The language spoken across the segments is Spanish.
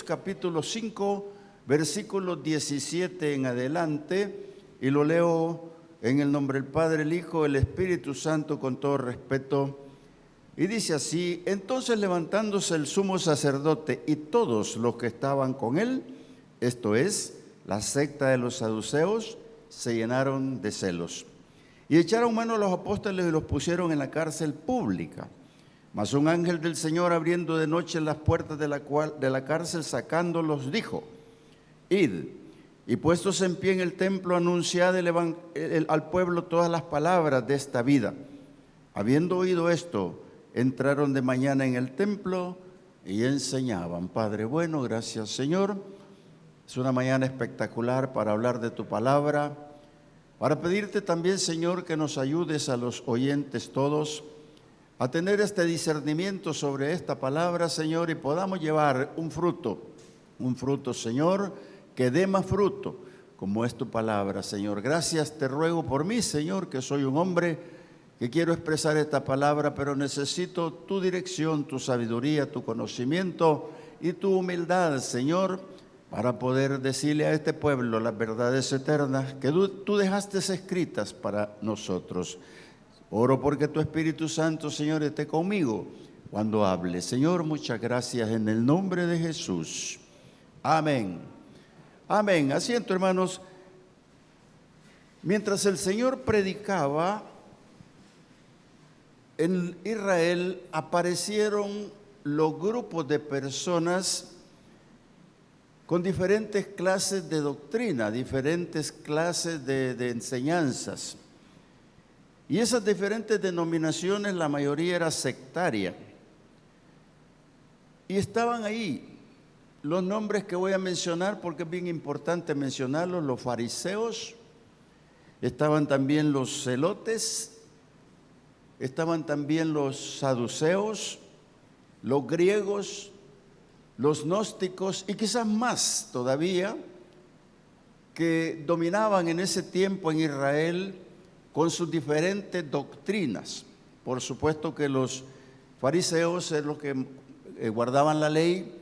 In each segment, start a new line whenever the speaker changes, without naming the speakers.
capítulo 5, versículo 17 en adelante, y lo leo en el nombre del Padre, el Hijo, el Espíritu Santo, con todo respeto. Y dice así: entonces levantándose el sumo sacerdote y todos los que estaban con él, esto es, la secta de los saduceos, se llenaron de celos. Y echaron mano a los apóstoles y los pusieron en la cárcel pública. Mas un ángel del Señor, abriendo de noche las puertas de la cárcel, sacándolos, dijo: id, y puestos en pie en el templo, anunciad al pueblo todas las palabras de esta vida. Habiendo oído esto, entraron de mañana en el templo y enseñaban. Padre bueno, gracias Señor. Es una mañana espectacular para hablar de tu palabra, para pedirte también, Señor, que nos ayudes a los oyentes todos a tener este discernimiento sobre esta palabra, Señor, y podamos llevar un fruto, Señor, que dé más fruto, como es tu palabra, Señor. Gracias te ruego por mí, Señor, que soy un hombre que quiero expresar esta palabra, pero necesito tu dirección, tu sabiduría, tu conocimiento y tu humildad, Señor, para poder decirle a este pueblo las verdades eternas que tú dejaste escritas para nosotros. Oro porque tu Espíritu Santo, Señor, esté conmigo cuando hable. Señor, muchas gracias en el nombre de Jesús. Amén. Amén. Asiento, hermanos. Mientras el Señor predicaba, en Israel aparecieron los grupos de personas con diferentes clases de doctrina, diferentes clases de enseñanzas. Y esas diferentes denominaciones, la mayoría era sectaria. Y estaban ahí los nombres que voy a mencionar, porque es bien importante mencionarlos: los fariseos, estaban también los celotes, estaban también los saduceos, los griegos, los gnósticos y quizás más todavía, que dominaban en ese tiempo en Israel con sus diferentes doctrinas. Por supuesto que los fariseos eran los que guardaban la ley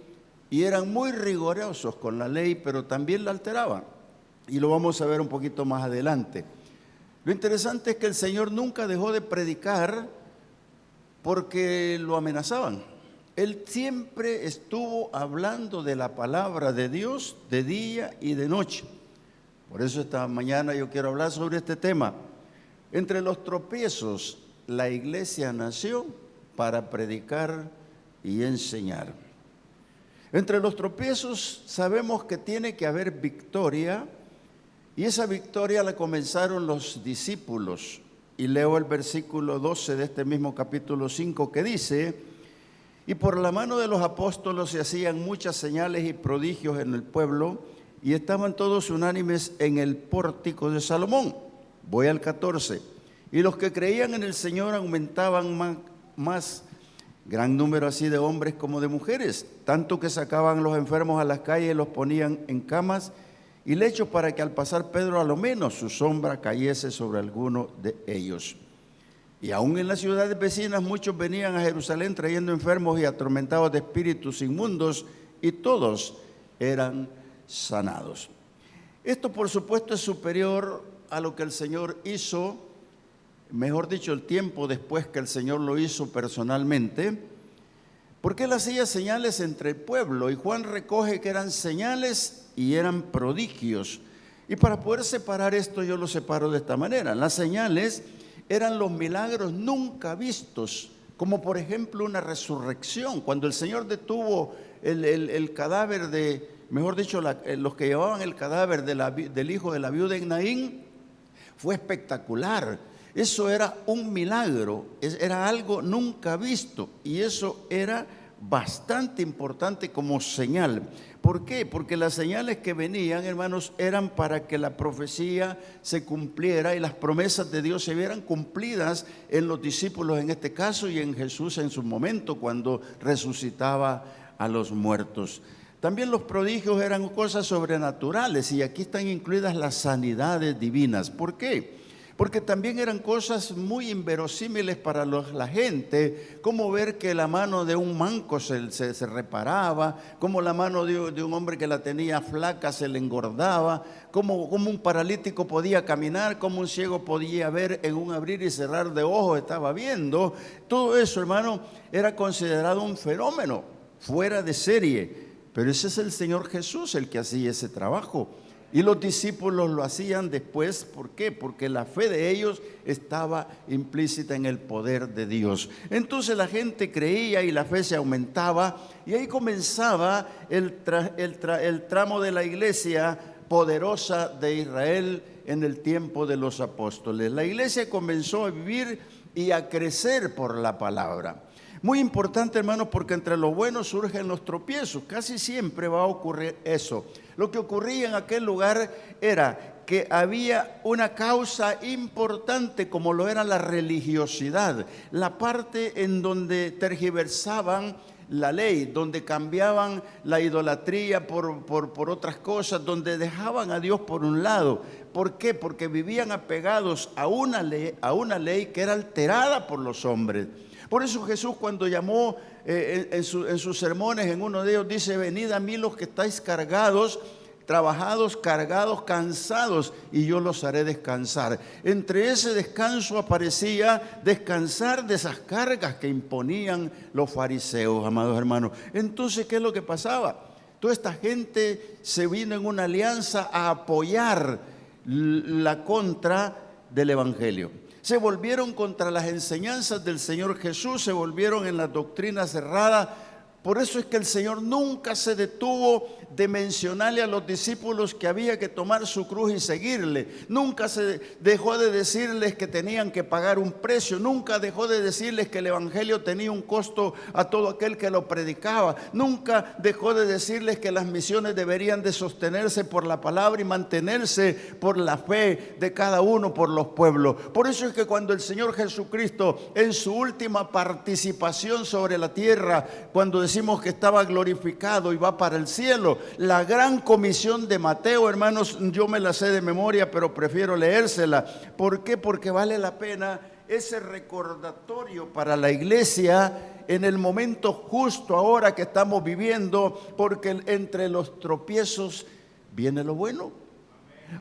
y eran muy rigurosos con la ley, pero también la alteraban. Y lo vamos a ver un poquito más adelante. Lo interesante es que el Señor nunca dejó de predicar porque lo amenazaban. Él siempre estuvo hablando de la palabra de Dios de día y de noche. Por eso esta mañana yo quiero hablar sobre este tema. Entre los tropiezos, la iglesia nació para predicar y enseñar. Entre los tropiezos sabemos que tiene que haber victoria, y esa victoria la comenzaron los discípulos. Y leo el versículo 12 de este mismo capítulo 5 que dice: y por la mano de los apóstoles se hacían muchas señales y prodigios en el pueblo, y estaban todos unánimes en el pórtico de Salomón. Voy al 14. Y los que creían en el Señor aumentaban más, gran número así de hombres como de mujeres, tanto que sacaban los enfermos a las calles y los ponían en camas y lechos, para que al pasar Pedro a lo menos su sombra cayese sobre alguno de ellos. Y aún en las ciudades vecinas muchos venían a Jerusalén trayendo enfermos y atormentados de espíritus inmundos, y todos eran sanados. Esto, por supuesto, es superior a lo que el Señor hizo, mejor dicho, el tiempo después que el Señor lo hizo personalmente, porque Él hacía señales entre el pueblo, y Juan recoge que eran señales y eran prodigios. Y para poder separar esto, yo lo separo de esta manera. Las señales eran los milagros nunca vistos, como por ejemplo una resurrección. Cuando el Señor detuvo el cadáver de, mejor dicho, los que llevaban el cadáver del hijo de la viuda en Naín, fue espectacular. Eso era un milagro, era algo nunca visto, y eso era bastante importante como señal. ¿Por qué? Porque las señales que venían, hermanos, eran para que la profecía se cumpliera y las promesas de Dios se vieran cumplidas en los discípulos en este caso, y en Jesús en su momento cuando resucitaba a los muertos. También los prodigios eran cosas sobrenaturales, y aquí están incluidas las sanidades divinas. ¿Por qué? porque también eran cosas muy inverosímiles para la gente, como ver que la mano de un manco se reparaba, como la mano de un hombre que la tenía flaca se le engordaba, como un paralítico podía caminar, como un ciego podía ver en un abrir y cerrar de ojos, estaba viendo. Todo eso, hermano, era considerado un fenómeno fuera de serie, pero ese es el Señor Jesús el que hacía ese trabajo. Y los discípulos lo hacían después, ¿por qué? Porque la fe de ellos estaba implícita en el poder de Dios. Entonces la gente creía y la fe se aumentaba, y ahí comenzaba el tramo de la iglesia poderosa de Israel en el tiempo de los apóstoles. La iglesia comenzó a vivir y a crecer por la palabra. Muy importante, hermanos, porque entre los buenos surgen los tropiezos. Casi siempre va a ocurrir eso. Lo que ocurría en aquel lugar era que había una causa importante, como lo era la religiosidad, la parte en donde tergiversaban la ley, donde cambiaban la idolatría por otras cosas, donde dejaban a Dios por un lado. ¿Por qué? Porque vivían apegados a una ley que era alterada por los hombres. Por eso Jesús, cuando llamó en sus sermones, en uno de ellos dice: venid a mí los que estáis cargados, trabajados, cargados, cansados, y yo los haré descansar. Entre ese descanso aparecía descansar de esas cargas que imponían los fariseos, amados hermanos. Entonces, ¿qué es lo que pasaba? Toda esta gente se vino en una alianza a apoyar la contra del evangelio. Se volvieron contra las enseñanzas del Señor Jesús, se volvieron en la doctrina cerrada. Por eso es que el Señor nunca se detuvo de mencionarle a los discípulos que había que tomar su cruz y seguirle. Nunca se dejó de decirles que tenían que pagar un precio. Nunca dejó de decirles que el evangelio tenía un costo a todo aquel que lo predicaba. Nunca dejó de decirles que las misiones deberían de sostenerse por la palabra y mantenerse por la fe de cada uno, por los pueblos. Por eso es que cuando el Señor Jesucristo, en su última participación sobre la tierra, cuando decimos que estaba glorificado y va para el cielo, la gran comisión de Mateo, hermanos, yo me la sé de memoria, pero prefiero leérsela. ¿Por qué? Porque vale la pena ese recordatorio para la iglesia en el momento justo ahora que estamos viviendo, porque entre los tropiezos viene lo bueno.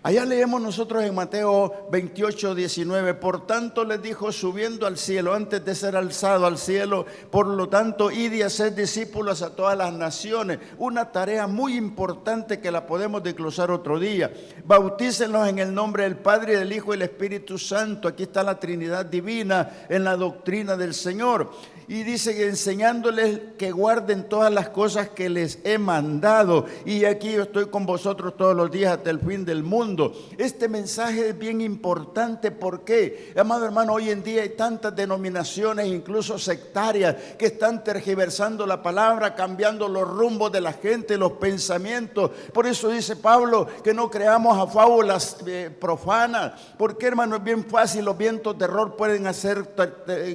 Allá leemos nosotros en Mateo 28, 19: por tanto les dijo, subiendo al cielo, antes de ser alzado al cielo, por lo tanto, id y haced discípulos a todas las naciones. Una tarea muy importante que la podemos desglosar otro día. Bautícenlos en el nombre del Padre, del Hijo y del Espíritu Santo. Aquí está la Trinidad divina en la doctrina del Señor. Y dice, enseñándoles que guarden todas las cosas que les he mandado. Y aquí yo estoy con vosotros todos los días hasta el fin del mundo. Este mensaje es bien importante. ¿Por qué? Amado hermano, hoy en día hay tantas denominaciones, incluso sectarias, que están tergiversando la palabra, cambiando los rumbos de la gente, los pensamientos. Por eso dice Pablo que no creamos a fábulas profanas. Porque, hermano, es bien fácil, los vientos de error pueden hacer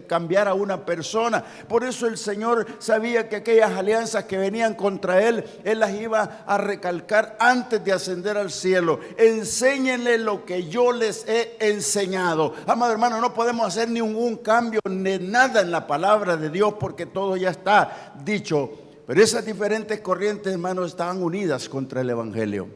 cambiar a una persona. Por eso el Señor sabía que aquellas alianzas que venían contra Él las iba a recalcar antes de ascender al cielo. Enséñenle lo que yo les he enseñado. Amado hermano, no podemos hacer ningún cambio ni nada en la palabra de Dios, porque todo ya está dicho. Pero esas diferentes corrientes, hermanos, estaban unidas contra el evangelio.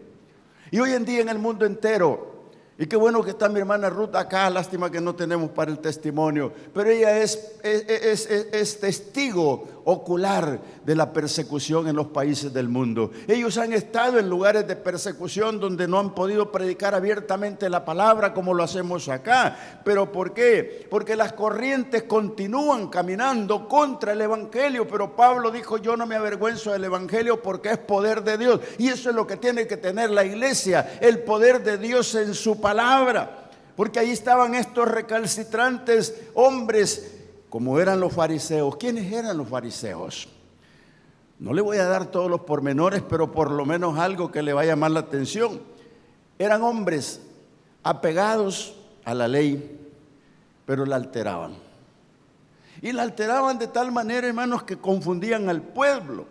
Y hoy en día en el mundo entero, y qué bueno que está mi hermana Ruth acá, lástima que no tenemos para el testimonio, pero ella es testigo ocular de la persecución en los países del mundo. Ellos han estado en lugares de persecución donde no han podido predicar abiertamente la palabra como lo hacemos acá. ¿Pero por qué? Porque las corrientes continúan caminando contra el evangelio, pero Pablo dijo, yo no me avergüenzo del evangelio porque es poder de Dios. Y eso es lo que tiene que tener la iglesia, el poder de Dios en su palabra. Porque ahí estaban estos recalcitrantes hombres, como eran los fariseos. ¿Quiénes eran los fariseos? No le voy a dar todos los pormenores, pero por lo menos algo que le va a llamar la atención. Eran hombres apegados a la ley, pero la alteraban. Y la alteraban de tal manera, hermanos, que confundían al pueblo.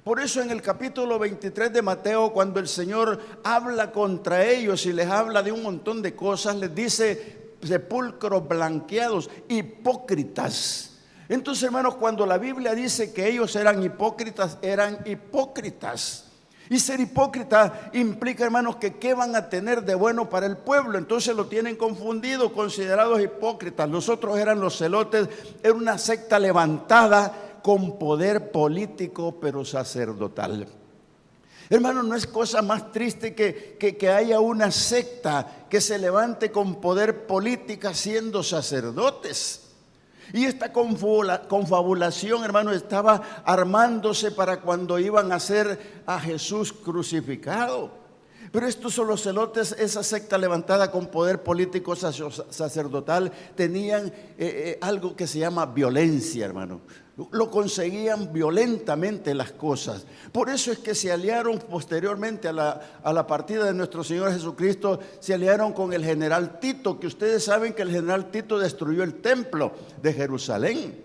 Por eso en el capítulo 23 de Mateo, cuando el Señor habla contra ellos y les habla de un montón de cosas, les dice, sepulcros blanqueados, hipócritas. Entonces, hermanos, cuando la Biblia dice que ellos eran hipócritas, eran hipócritas. Y ser hipócrita implica, hermanos, que qué van a tener de bueno para el pueblo. Entonces lo tienen confundido, considerados hipócritas. Los otros eran los celotes, era una secta levantada con poder político, pero sacerdotal. Hermano, no es cosa más triste que haya una secta que se levante con poder político siendo sacerdotes. Y esta confabulación, hermano, estaba armándose para cuando iban a hacer a Jesús crucificado. Pero estos son los celotes, esa secta levantada con poder político sacerdotal, tenían algo que se llama violencia, hermano. Lo conseguían violentamente las cosas. Por eso es que se aliaron posteriormente a la partida de nuestro Señor Jesucristo, se aliaron con el general Tito, que ustedes saben que el general Tito destruyó el templo de Jerusalén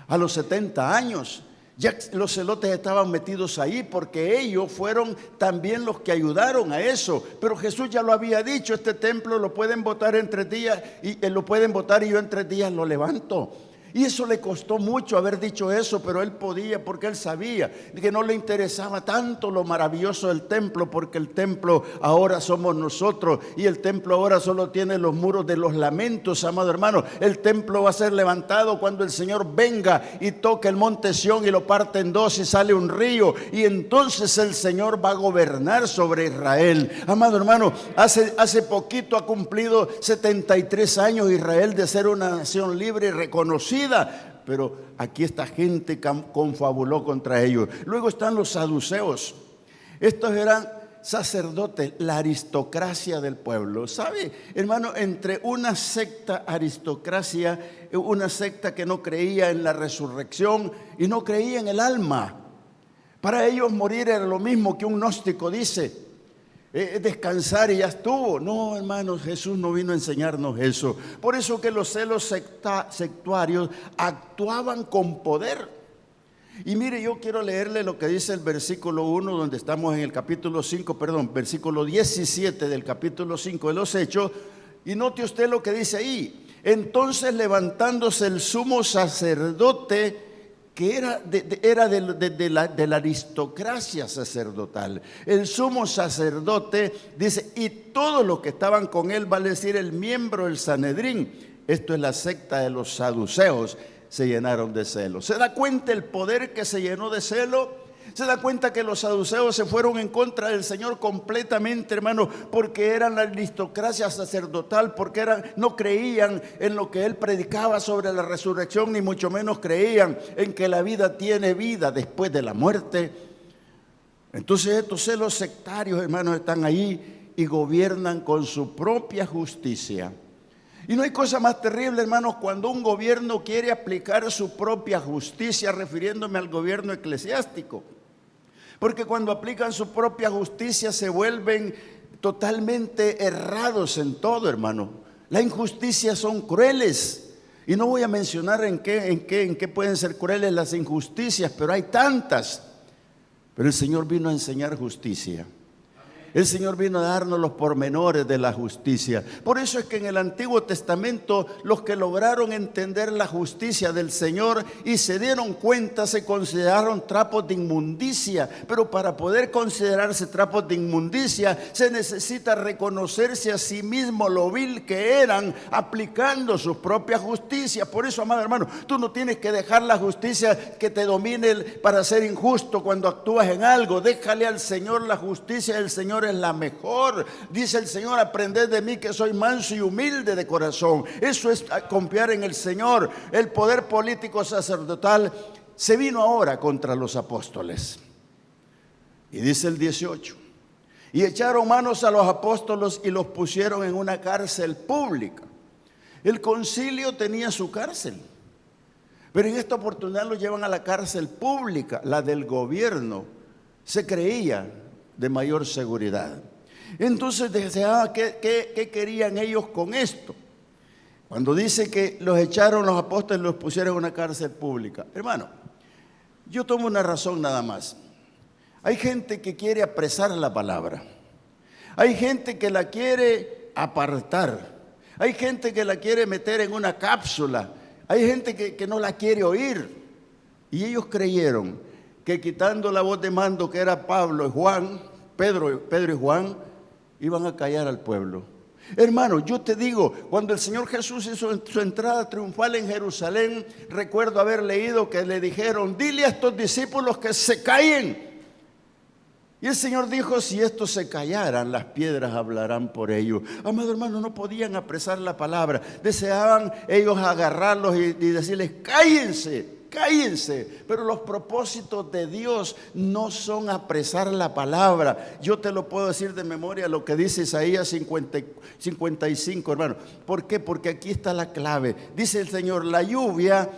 a los 70 años. Ya los celotes estaban metidos ahí porque ellos fueron también los que ayudaron a eso. Pero Jesús ya lo había dicho, este templo lo pueden botar en 3 días y lo pueden botar y yo en 3 días lo levanto. Y eso le costó mucho haber dicho eso, pero él podía porque él sabía que no le interesaba tanto lo maravilloso del templo, porque el templo ahora somos nosotros y el templo ahora solo tiene los muros de los lamentos, amado hermano. El templo va a ser levantado cuando el Señor venga y toque el monte Sión y lo parte en 2 y sale un río, y entonces el Señor va a gobernar sobre Israel. Amado hermano, hace poquito ha cumplido 73 años Israel de ser una nación libre y reconocida. Pero aquí esta gente confabuló contra ellos. Luego están los saduceos. Estos eran sacerdotes, la aristocracia del pueblo. ¿Sabe, hermano? Entre una secta aristocracia, una secta que no creía en la resurrección y no creía en el alma. Para ellos morir era lo mismo que un gnóstico dice. Descansar y ya estuvo. No, hermanos, Jesús no vino a enseñarnos eso. Por eso que los celos sectuarios actuaban con poder. Y mire, yo quiero leerle lo que dice el versículo 1, donde estamos en el capítulo 5, versículo 17 del capítulo 5 de los Hechos. Y note usted lo que dice ahí. Entonces, levantándose el sumo sacerdote, que era de la aristocracia sacerdotal. El sumo sacerdote dice, y todos los que estaban con él, vale decir el miembro del Sanedrín, esto es la secta de los saduceos, se llenaron de celo. ¿Se da cuenta el poder que se llenó de celo? ¿Se da cuenta que los saduceos se fueron en contra del Señor completamente, hermano? Porque eran la aristocracia sacerdotal, porque no creían en lo que Él predicaba sobre la resurrección, ni mucho menos creían en que la vida tiene vida después de la muerte. Entonces estos celos sectarios, hermanos, están ahí y gobiernan con su propia justicia. Y no hay cosa más terrible, hermanos, cuando un gobierno quiere aplicar su propia justicia, refiriéndome al gobierno eclesiástico. Porque cuando aplican su propia justicia se vuelven totalmente errados en todo, hermano. Las injusticias son crueles. Y no voy a mencionar en qué pueden ser crueles las injusticias, pero hay tantas. Pero el Señor vino a enseñar justicia. El Señor vino a darnos los pormenores de la justicia. Por eso es que en el Antiguo Testamento los que lograron entender la justicia del Señor y se dieron cuenta se consideraron trapos de inmundicia. Pero para poder considerarse trapos de inmundicia se necesita reconocerse a sí mismo lo vil que eran aplicando su propia justicia. Por eso, amado hermano, tú no tienes que dejar la justicia que te domine para ser injusto cuando actúas en algo. Déjale al Señor la justicia del Señor. Es la mejor. Dice el Señor, aprended de mí que soy manso y humilde de corazón. Eso es confiar en el Señor. El poder político sacerdotal se vino ahora contra los apóstoles. Y dice el 18, y echaron manos a los apóstoles y los pusieron en una cárcel pública. El concilio tenía su cárcel, pero en esta oportunidad los llevan a la cárcel pública, la del gobierno. Se creía de mayor seguridad. Entonces deseaba, ¿qué querían ellos con esto? Cuando dice que los echaron los apóstoles y los pusieron en una cárcel pública. Hermano, yo tomo una razón nada más. Hay gente que quiere apresar la palabra. Hay gente que la quiere apartar. Hay gente que la quiere meter en una cápsula. Hay gente que no la quiere oír. Y ellos creyeron que quitando la voz de mando que era Pablo y Juan, Pedro y Juan, iban a callar al pueblo. Hermano, yo te digo, cuando el Señor Jesús hizo su entrada triunfal en Jerusalén, recuerdo haber leído que le dijeron: dile a estos discípulos que se callen. Y el Señor dijo: si estos se callaran, las piedras hablarán por ellos. Amado hermano, no podían apresar la palabra. Deseaban ellos agarrarlos y decirles: cállense. Cállense, pero los propósitos de Dios no son apresar la palabra. Yo te lo puedo decir de memoria lo que dice Isaías 55, hermano. ¿Por qué? Porque aquí está la clave. Dice el Señor: la lluvia,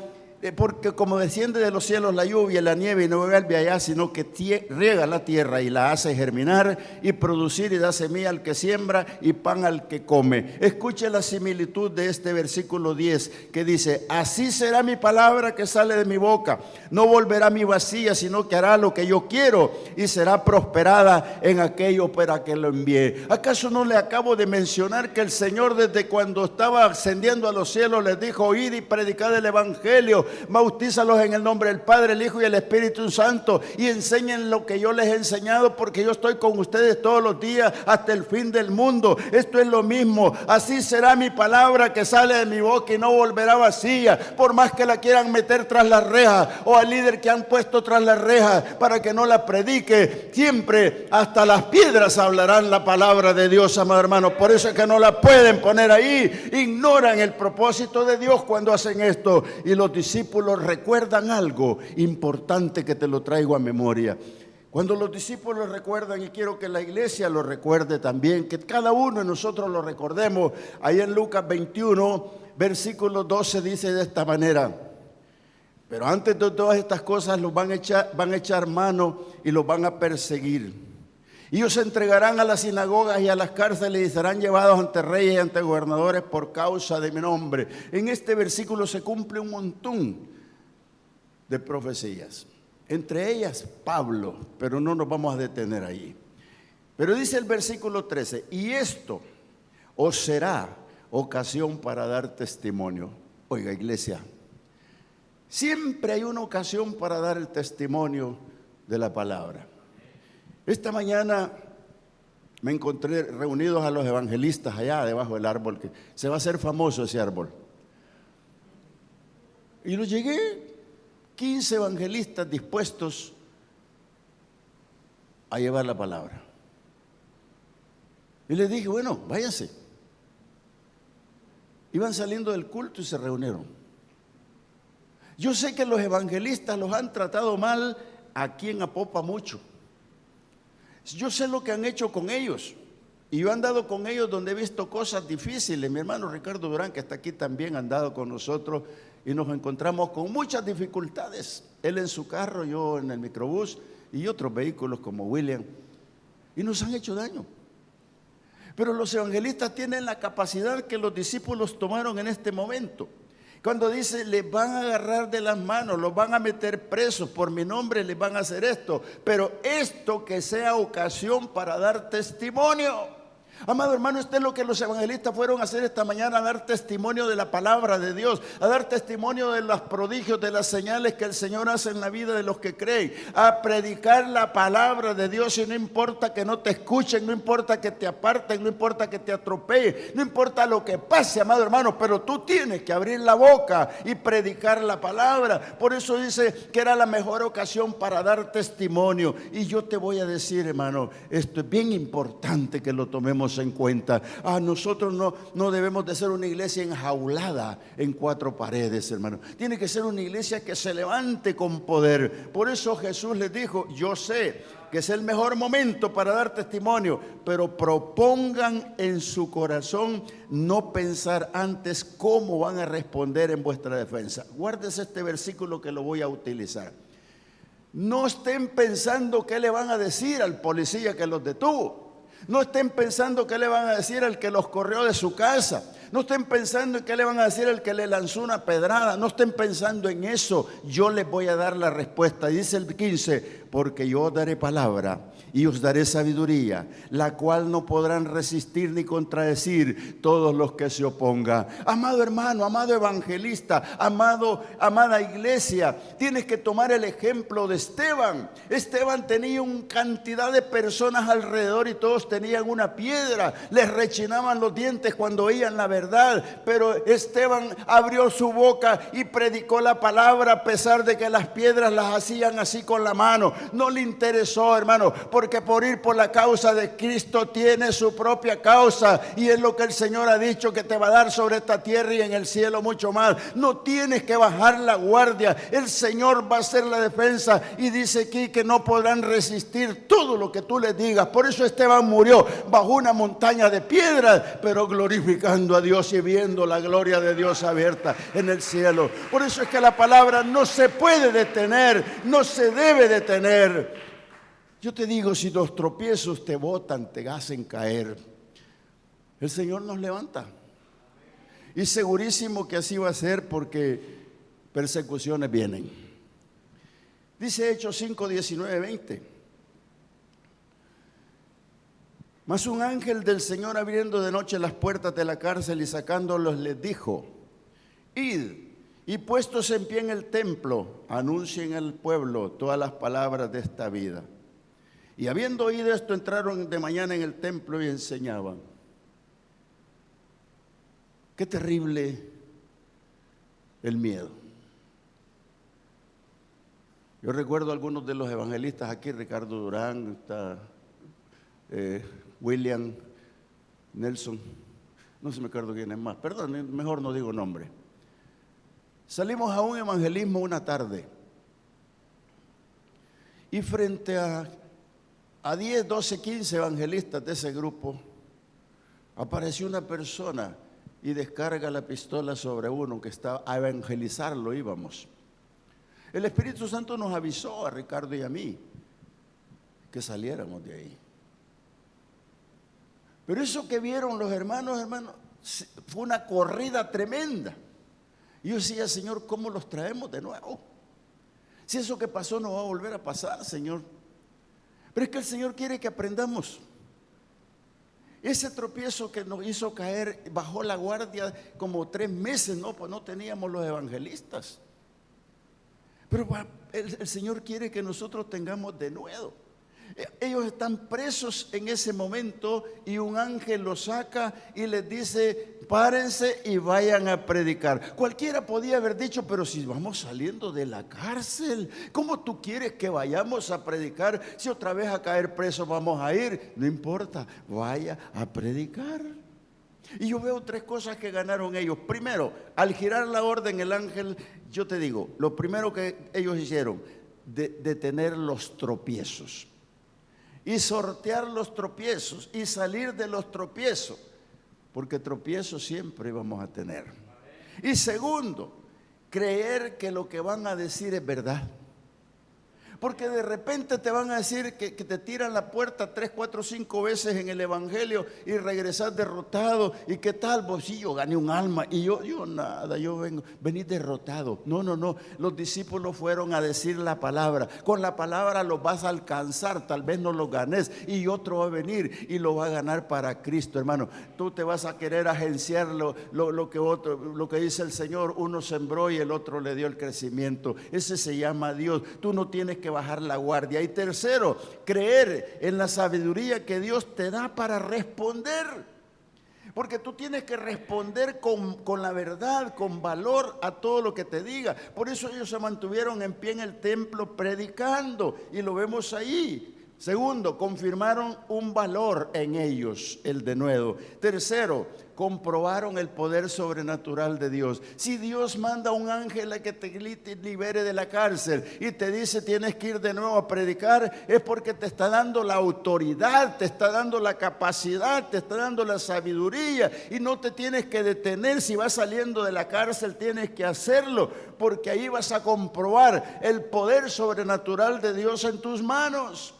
porque como desciende de los cielos la lluvia y la nieve y no vuelve allá, sino que riega la tierra y la hace germinar y producir y da semilla al que siembra y pan al que come. Escuche la similitud de este versículo 10 que dice: así será mi palabra que sale de mi boca, no volverá a mí vacía, sino que hará lo que yo quiero y será prosperada en aquello para que lo envíe. ¿Acaso no le acabo de mencionar que el Señor, desde cuando estaba ascendiendo a los cielos, les dijo: oíd y predicad el evangelio, bautízalos en el nombre del Padre, el Hijo y el Espíritu Santo, y enseñen lo que yo les he enseñado, porque yo estoy con ustedes todos los días hasta el fin del mundo? Esto es lo mismo. Así será mi palabra que sale de mi boca y no volverá vacía. Por más que la quieran meter tras las rejas, o al líder que han puesto tras las rejas para que no la predique, siempre hasta las piedras hablarán la palabra de Dios, amado hermano. Por eso es que no la pueden poner ahí. Ignoran el propósito de Dios cuando hacen esto. Y los discípulos recuerdan algo importante que te lo traigo a memoria. Cuando los discípulos recuerdan, y quiero que la iglesia lo recuerde también, que cada uno de nosotros lo recordemos, ahí en Lucas 21, versículo 12 dice de esta manera: pero antes de todas estas cosas los van a echar mano y los van a perseguir. Y ellos se entregarán a las sinagogas y a las cárceles y serán llevados ante reyes y ante gobernadores por causa de mi nombre. En este versículo se cumple un montón de profecías, entre ellas Pablo, pero no nos vamos a detener allí. Pero dice el versículo 13: y esto os será ocasión para dar testimonio. Oiga, iglesia, siempre hay una ocasión para dar el testimonio de la palabra. Esta mañana me encontré reunidos a los evangelistas allá debajo del árbol, que se va a hacer famoso ese árbol. Y lo llegué, 15 evangelistas dispuestos a llevar la palabra. Y les dije: bueno, váyanse. Iban saliendo del culto y se reunieron. Yo sé que los evangelistas los han tratado mal aquí en Apopa mucho. Yo sé lo que han hecho con ellos, y yo he andado con ellos donde he visto cosas difíciles. Mi hermano Ricardo Durán, que está aquí también, ha andado con nosotros y nos encontramos con muchas dificultades. Él en su carro, yo en el microbús y otros vehículos como William, y nos han hecho daño. Pero los evangelistas tienen la capacidad que los discípulos tomaron en este momento. Cuando dice: les van a agarrar de las manos, los van a meter presos, por mi nombre les van a hacer esto, pero esto que sea ocasión para dar testimonio. Amado hermano, esto es lo que los evangelistas fueron a hacer esta mañana: a dar testimonio de la palabra de Dios, a dar testimonio de los prodigios, de las señales que el Señor hace en la vida de los que creen, a predicar la palabra de Dios. Y no importa que no te escuchen, no importa que te aparten, no importa que te atropellen, no importa lo que pase, amado hermano, pero tú tienes que abrir la boca y predicar la palabra. Por eso dice que era la mejor ocasión para dar testimonio. Y yo te voy a decir, hermano, esto es bien importante que lo tomemos en cuenta. Nosotros no debemos de ser una iglesia enjaulada en 4 paredes, hermano. Tiene que ser una iglesia que se levante con poder. Por eso Jesús les dijo: yo sé que es el mejor momento para dar testimonio, pero propongan en su corazón no pensar antes cómo van a responder en vuestra defensa. Guárdese este versículo que lo voy a utilizar. No estén pensando qué le van a decir al policía que los detuvo. No estén pensando qué le van a decir al que los corrió de su casa. No estén pensando en qué le van a decir el que le lanzó una pedrada. No estén pensando en eso. Yo les voy a dar la respuesta. Dice el 15, porque yo os daré palabra y os daré sabiduría, la cual no podrán resistir ni contradecir todos los que se opongan. Amado hermano, amado evangelista, amada iglesia, tienes que tomar el ejemplo de Esteban. Esteban tenía una cantidad de personas alrededor y todos tenían una piedra, les rechinaban los dientes cuando oían la verdad, pero Esteban abrió su boca y predicó la palabra a pesar de que las piedras las hacían así con la mano. No le interesó, hermano, porque por ir por la causa de Cristo tiene su propia causa, y es lo que el Señor ha dicho, que te va a dar sobre esta tierra y en el cielo mucho más. No tienes que bajar la guardia. El Señor va a hacer la defensa, y dice aquí que no podrán resistir todo lo que tú les digas. Por eso Esteban murió bajo una montaña de piedras, pero glorificando a Dios y viendo la gloria de Dios abierta en el cielo. Por eso es que la palabra no se puede detener, no se debe detener. Yo te digo, si los tropiezos te botan, te hacen caer, el Señor nos levanta. Y segurísimo que así va a ser, porque persecuciones vienen. Dice Hechos 5, 19, 20. Mas un ángel del Señor, abriendo de noche las puertas de la cárcel y sacándolos, les dijo: id, y puestos en pie en el templo, anuncien al pueblo todas las palabras de esta vida. Y habiendo oído esto, entraron de mañana en el templo y enseñaban. Qué terrible el miedo. Yo recuerdo a algunos de los evangelistas aquí, Ricardo Durán, está William, Nelson, no se me acuerdo quién es más, perdón, mejor no digo nombre. Salimos a un evangelismo una tarde, y frente a 10, 12, 15 evangelistas de ese grupo, apareció una persona y descarga la pistola sobre uno que estaba a evangelizarlo. Íbamos. El Espíritu Santo nos avisó a Ricardo y a mí que saliéramos de ahí. Pero eso que vieron los hermanos, fue una corrida tremenda. Y yo decía: Señor, ¿cómo los traemos de nuevo? Si eso que pasó no va a volver a pasar, Señor. Pero es que el Señor quiere que aprendamos. Ese tropiezo que nos hizo caer, bajó la guardia como 3 meses, ¿no? Pues no teníamos los evangelistas. Pero el Señor quiere que nosotros tengamos de nuevo. Ellos están presos en ese momento, y un ángel los saca y les dice: párense y vayan a predicar. Cualquiera podía haber dicho: pero si vamos saliendo de la cárcel, ¿cómo tú quieres que vayamos a predicar? Si otra vez a caer presos vamos a ir. No importa, vaya a predicar. Y yo veo 3 cosas que ganaron ellos. Primero, al girar la orden, el ángel, yo te digo, lo primero que ellos hicieron, detener los tropiezos y sortear los tropiezos y salir de los tropiezos, porque tropiezos siempre vamos a tener. Y segundo, creer que lo que van a decir es verdad. Porque de repente te van a decir que te tiran la puerta 3, 4, 5 veces en el evangelio y regresas derrotado. ¿Y qué tal? Pues sí, yo gané un alma. Y yo nada, yo vení derrotado. No. Los discípulos fueron a decir la palabra. Con la palabra los vas a alcanzar. Tal vez no los ganes, y otro va a venir y lo va a ganar para Cristo, hermano. Tú te vas a querer agenciar lo que dice el Señor. Uno sembró y el otro le dio el crecimiento. Ese se llama Dios. Tú no tienes que bajar la guardia. Y tercero, creer en la sabiduría que Dios te da para responder, porque tú tienes que responder con la verdad, con valor a todo lo que te diga. Por eso ellos se mantuvieron en pie en el templo predicando, y lo vemos ahí. Segundo, confirmaron un valor en ellos, el denuedo. Tercero, comprobaron el poder sobrenatural de Dios. Si Dios manda un ángel a que te libere de la cárcel y te dice tienes que ir de nuevo a predicar, es porque te está dando la autoridad, te está dando la capacidad, te está dando la sabiduría, y no te tienes que detener. Si vas saliendo de la cárcel tienes que hacerlo, porque ahí vas a comprobar el poder sobrenatural de Dios en tus manos.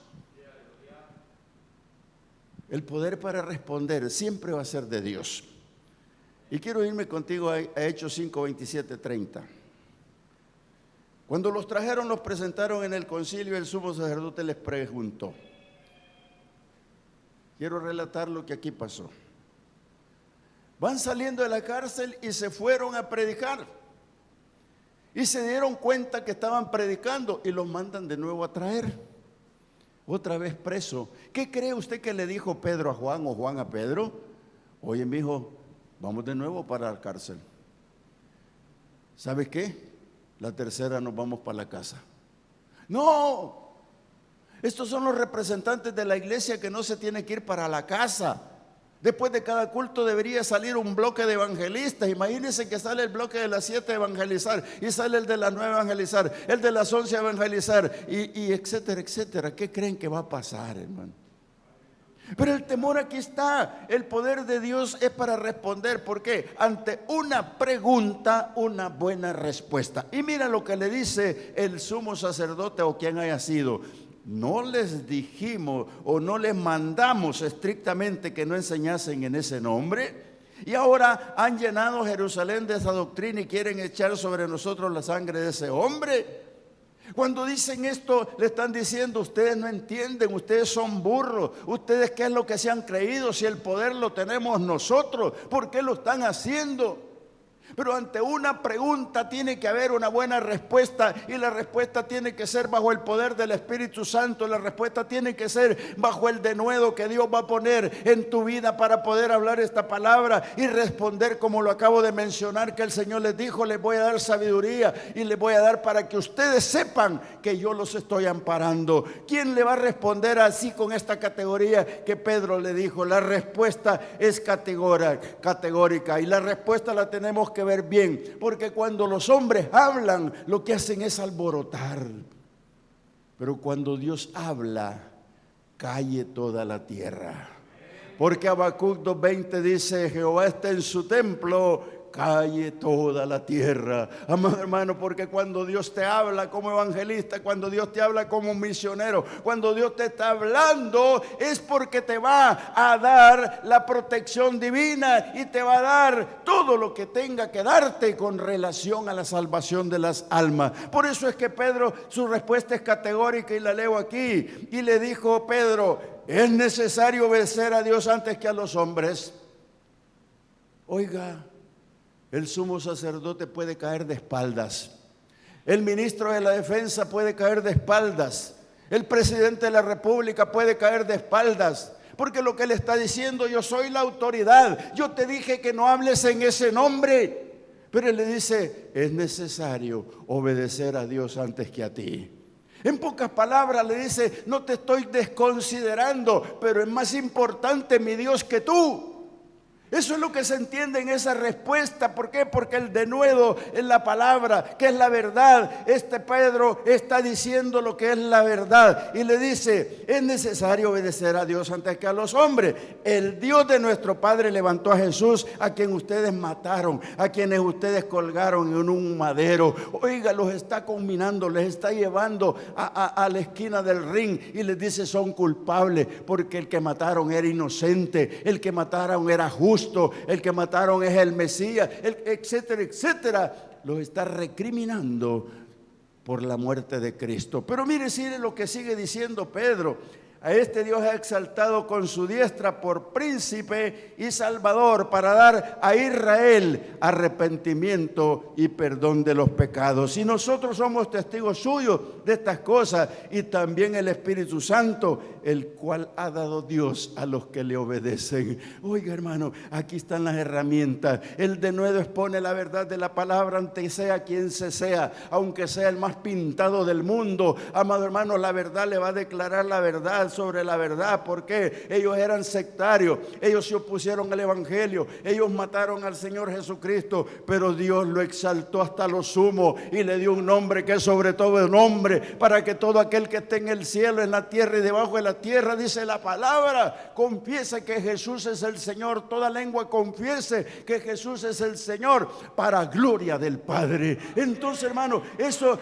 El poder para responder siempre va a ser de Dios. Y quiero irme contigo a Hechos 5, 27, 30. Cuando los trajeron, los presentaron en el concilio, el sumo sacerdote les preguntó. Quiero relatar lo que aquí pasó. Van saliendo de la cárcel y se fueron a predicar. Y se dieron cuenta que estaban predicando y los mandan de nuevo a traer. Otra vez preso. ¿Qué cree usted que le dijo Pedro a Juan o Juan a Pedro? Oye, mijo, vamos de nuevo para la cárcel. ¿Sabes qué? La tercera nos vamos para la casa. No, estos son los representantes de la iglesia que no se tienen que ir para la casa. Después de cada culto debería salir un bloque de evangelistas. Imagínense que sale el bloque de las 7 a evangelizar, y sale el de las 9 a evangelizar, el de las 11 a evangelizar, y etcétera, etcétera. ¿Qué creen que va a pasar, hermano? Pero el temor aquí está. El poder de Dios es para responder. ¿Por qué? Ante una pregunta, una buena respuesta. Y mira lo que le dice el sumo sacerdote o quien haya sido. No les dijimos o no les mandamos estrictamente que no enseñasen en ese nombre. Y ahora han llenado Jerusalén de esa doctrina y quieren echar sobre nosotros la sangre de ese hombre. Cuando dicen esto, le están diciendo: ustedes no entienden, ustedes son burros, ustedes qué es lo que se han creído, si el poder lo tenemos nosotros, ¿por qué lo están haciendo? Pero ante una pregunta tiene que haber una buena respuesta, y la respuesta tiene que ser bajo el poder del Espíritu Santo. La respuesta tiene que ser bajo el denuedo que Dios va a poner en tu vida para poder hablar esta palabra y responder como lo acabo de mencionar, que el Señor les dijo: les voy a dar sabiduría y les voy a dar para que ustedes sepan que yo los estoy amparando. ¿Quién le va a responder así con esta categoría que Pedro le dijo? La respuesta es categórica, y la respuesta la tenemos que ver bien, porque cuando los hombres hablan, lo que hacen es alborotar, pero cuando Dios habla, calle toda la tierra. Porque Habacuc 2:20 dice: Jehová está en su templo, calle toda la tierra. Amado hermano, porque cuando Dios te habla como evangelista, cuando Dios te habla como misionero, cuando Dios te está hablando, es porque te va a dar la protección divina y te va a dar todo lo que tenga que darte con relación a la salvación de las almas. Por eso es que Pedro, su respuesta es categórica, y la leo aquí. Y le dijo Pedro: es necesario obedecer a Dios antes que a los hombres. Oiga, el sumo sacerdote puede caer de espaldas, el ministro de la defensa puede caer de espaldas, el presidente de la república puede caer de espaldas, porque lo que le está diciendo: yo soy la autoridad, yo te dije que no hables en ese nombre. Pero él le dice: es necesario obedecer a Dios antes que a ti. En pocas palabras le dice: no te estoy desconsiderando, pero es más importante mi Dios que tú. Eso es lo que se entiende en esa respuesta. ¿Por qué? Porque el denuedo es la palabra, que es la verdad. Este Pedro está diciendo lo que es la verdad, y le dice: es necesario obedecer a Dios antes que a los hombres. El Dios de nuestro Padre levantó a Jesús, a quien ustedes mataron, a quienes ustedes colgaron en un madero. Oiga, los está conminando, les está llevando a la esquina del ring, y les dice: son culpables, porque el que mataron era inocente, el que mataron era justo, el que mataron es el Mesías, etcétera, etcétera. Los está recriminando por la muerte de Cristo. Pero mire lo que sigue diciendo Pedro: a este Dios ha exaltado con su diestra por príncipe y salvador, para dar a Israel arrepentimiento y perdón de los pecados. Y nosotros somos testigos suyos de estas cosas, y también el Espíritu Santo, el cual ha dado Dios a los que le obedecen. Oiga, hermano, aquí están las herramientas. El denuedo expone la verdad de la palabra ante sea quien se sea, aunque sea el más pintado del mundo. Amado hermano, la verdad le va a declarar la verdad sobre la verdad. Porque ellos eran sectarios, ellos se opusieron al evangelio, ellos mataron al Señor Jesucristo, pero Dios lo exaltó hasta lo sumo y le dio un nombre que es sobre todo el nombre, para que todo aquel que esté en el cielo, en la tierra y debajo de la tierra, dice la palabra, confiese que Jesús es el Señor. Toda lengua confiese que Jesús es el Señor, para gloria del Padre. Entonces, hermano, eso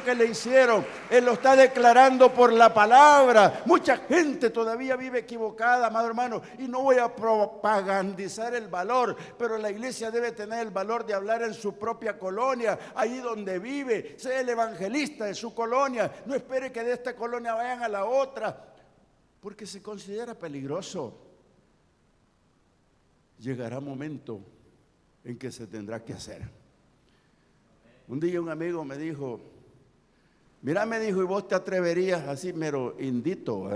que le hicieron, Él lo está declarando por la palabra. Mucha gente todavía vive equivocada, amado hermano, y no voy a propagandizar el valor, pero la iglesia debe tener el valor de hablar en su propia colonia, ahí donde vive. Sea el evangelista de su colonia. No espere que de esta colonia vayan a la otra, porque se considera peligroso. Llegará momento en que se tendrá que hacer. Un día un amigo me dijo, mira, me dijo, ¿y vos te atreverías, así mero indito,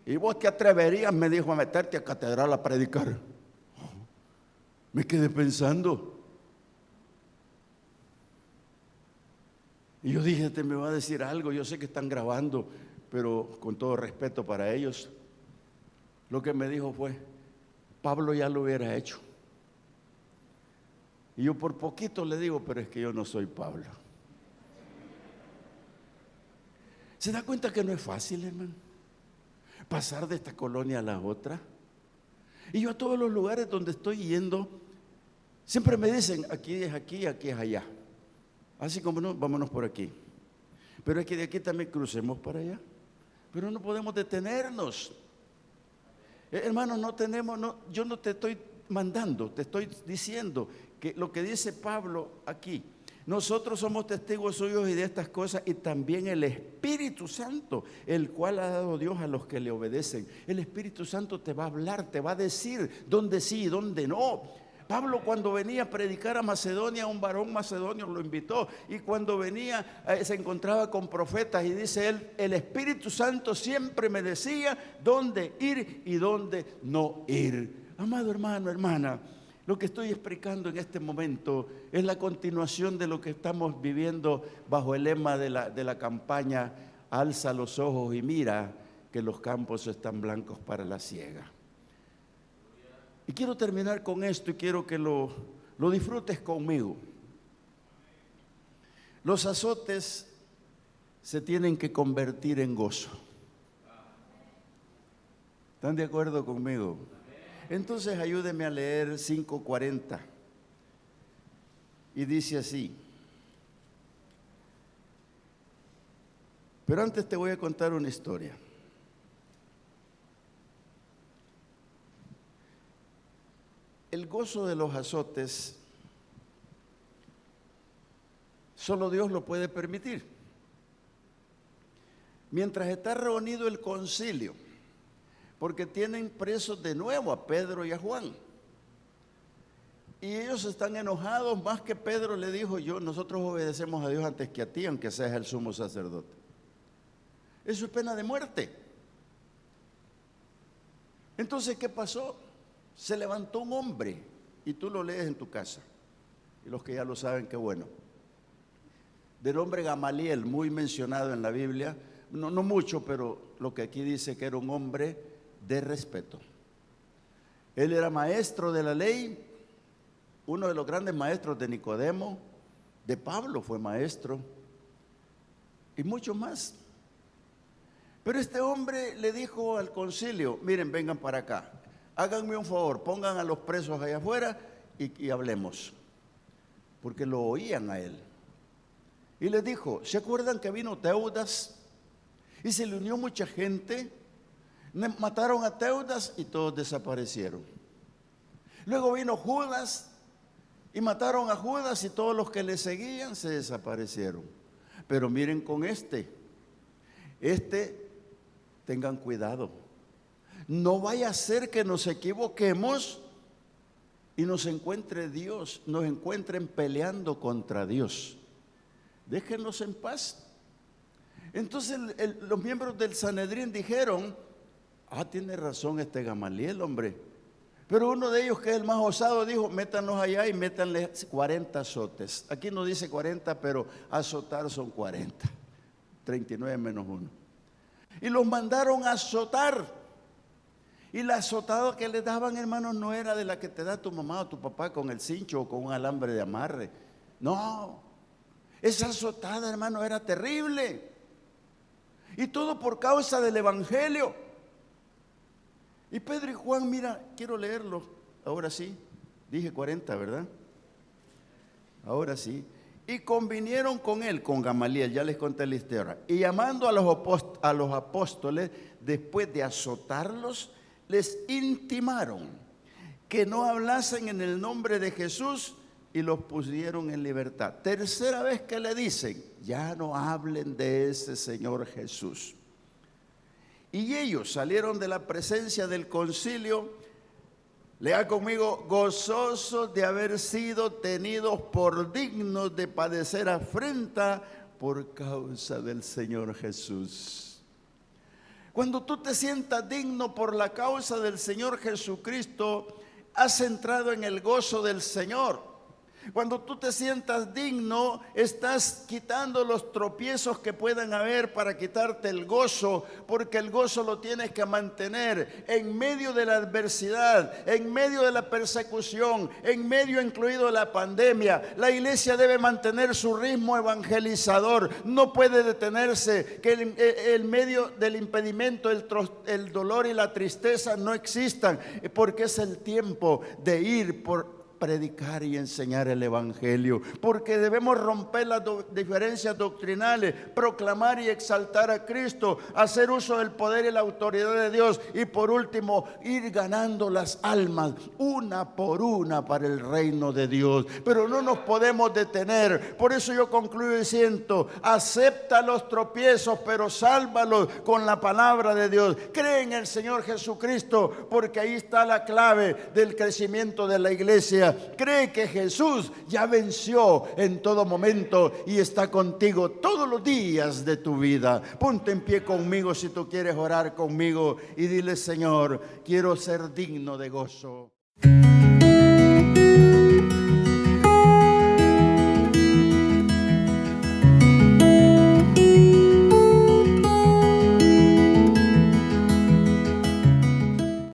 y vos te atreverías, me dijo, a meterte a catedral a predicar? Me quedé pensando. Y yo dije, este me va a decir algo, yo sé que están grabando, pero con todo respeto para ellos, lo que me dijo fue, Pablo ya lo hubiera hecho. Y yo por poquito le digo, pero es que yo no soy Pablo. ¿Se da cuenta que no es fácil, hermano? Pasar de esta colonia a la otra. Y yo a todos los lugares donde estoy yendo, siempre me dicen, aquí es aquí, aquí es allá. Así como no, vámonos por aquí. Pero es que de aquí también crucemos para allá. Pero no podemos detenernos. Hermanos, no tenemos, yo no te estoy mandando, te estoy diciendo que lo que dice Pablo aquí, nosotros somos testigos suyos y de estas cosas, y también el Espíritu Santo, el cual ha dado Dios a los que le obedecen. El Espíritu Santo te va a hablar, te va a decir dónde sí y dónde no. Pablo, cuando venía a predicar a Macedonia, un varón macedonio lo invitó, y cuando venía se encontraba con profetas, y dice él, el Espíritu Santo siempre me decía dónde ir y dónde no ir. Amado hermano, hermana, lo que estoy explicando en este momento es la continuación de lo que estamos viviendo bajo el lema de la campaña Alza los ojos y mira que los campos están blancos para la siega. Y quiero terminar con esto y quiero que lo disfrutes conmigo. Los azotes se tienen que convertir en gozo. ¿Están de acuerdo conmigo? Entonces ayúdeme a leer 5:40. Y dice así. Pero antes te voy a contar una historia. El gozo de los azotes, solo Dios lo puede permitir. Mientras está reunido el concilio, porque tienen presos de nuevo a Pedro y a Juan. Y ellos están enojados, más que Pedro le dijo, nosotros obedecemos a Dios antes que a ti, aunque seas el sumo sacerdote. Eso es pena de muerte. Entonces, ¿qué pasó? Se levantó un hombre, y tú lo lees en tu casa, y los que ya lo saben, qué bueno, del nombre Gamaliel, muy mencionado en la Biblia, no mucho, pero lo que aquí dice que era un hombre de respeto. Él era maestro de la ley, uno de los grandes maestros de Nicodemo, de Pablo fue maestro, y mucho más. Pero este hombre le dijo al concilio, miren, vengan para acá, háganme un favor, pongan a los presos allá afuera y hablemos, porque lo oían a él. Y les dijo, ¿se acuerdan que vino Teudas y se le unió mucha gente? Mataron a Teudas y todos desaparecieron. Luego vino Judas y mataron a Judas y todos los que le seguían se desaparecieron. Pero miren con este tengan cuidado. No vaya a ser que nos equivoquemos y nos encuentre Dios, nos encuentren peleando contra Dios. Déjenlos en paz. Entonces los miembros del Sanedrín dijeron, tiene razón este Gamaliel, hombre. Pero uno de ellos, que es el más osado, dijo, métanlos allá y métanle 40 azotes. Aquí no dice 40, pero azotar son 40. 39 menos 1. Y los mandaron a azotar. Y la azotada que les daban, hermanos, no era de la que te da tu mamá o tu papá con el cincho o con un alambre de amarre. No, esa azotada, hermano, era terrible. Y todo por causa del evangelio. Y Pedro y Juan, mira, quiero leerlo, ahora sí, dije 40, ¿verdad? Ahora sí. Y convinieron con él, con Gamaliel, ya les conté la historia. Y llamando a los apóstoles, después de azotarlos, les intimaron que no hablasen en el nombre de Jesús y los pusieron en libertad. Tercera vez que le dicen, ya no hablen de ese Señor Jesús. Y ellos salieron de la presencia del concilio, lea conmigo, gozosos de haber sido tenidos por dignos de padecer afrenta por causa del Señor Jesús. Cuando tú te sientas digno por la causa del Señor Jesucristo, has entrado en el gozo del Señor. Cuando tú te sientas digno, estás quitando los tropiezos que puedan haber para quitarte el gozo, porque el gozo lo tienes que mantener en medio de la adversidad, en medio de la persecución, en medio incluido de la pandemia. La iglesia debe mantener su ritmo evangelizador, no puede detenerse, que el medio del impedimento, el dolor y la tristeza no existan, porque es el tiempo de ir por predicar y enseñar el evangelio, porque debemos romper las diferencias doctrinales, proclamar y exaltar a Cristo, hacer uso del poder y la autoridad de Dios, y por último ir ganando las almas una por una para el reino de Dios. Pero no nos podemos detener. Por eso yo concluyo diciendo, acepta los tropiezos, pero sálvalos con la palabra de Dios. Cree en el Señor Jesucristo, porque ahí está la clave del crecimiento de la iglesia. Cree que Jesús ya venció en todo momento y está contigo todos los días de tu vida. Ponte en pie conmigo si tú quieres orar conmigo y dile: Señor, quiero ser digno de gozo.